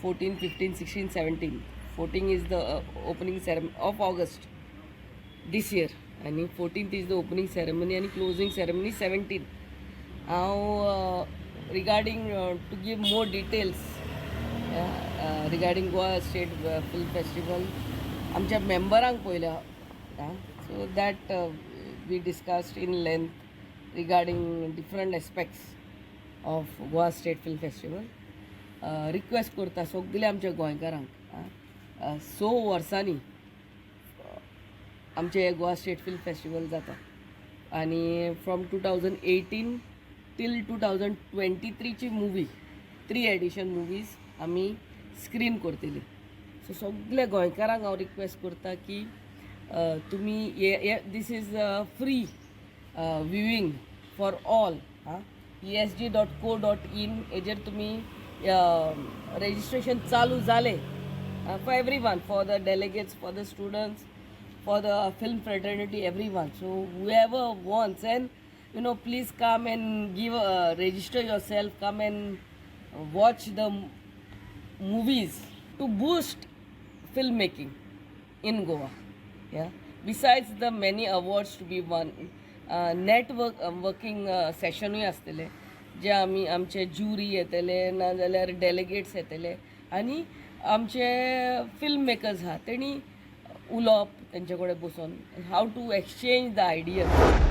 14, 15, 16, 17. 14 is the opening ceremony of August this year, and 14th is the opening ceremony and closing ceremony 17. Now, regarding to give more details regarding Goa State Film Festival, आमच्या मेंबरांक पयल्या, so that we discussed in length regarding different aspects of Goa State Film Festival. Request करता सगल्या आमच्या गोंयकारांक 6 वर्सांनी आमचे Goa state film festival जाता आनी फ्रॉम 2018 टील 2023ची मूवी 3 एडिशन मुवीज आमी स्क्रीन करतली. सो सगल्या गोंयकारांक हांव रिक्वेस्ट करता की तुमी this is free viewing for all. esg.co.in हेजेर तुमी registration चालू जाले for everyone, for the delegates, for the students, for the film fraternity, everyone. So whoever wants, and please come and give register yourself, come and watch the movies to boost filmmaking in Goa. Besides the many awards to be won, working session आसतले जे आमचे jury येतले ना जाल्यार delegates येतले आनी आमचे film makers आहा तेणी उलोवप तेंचे कडेन बसून हाव टू एक्सचेंज द आयडियाज.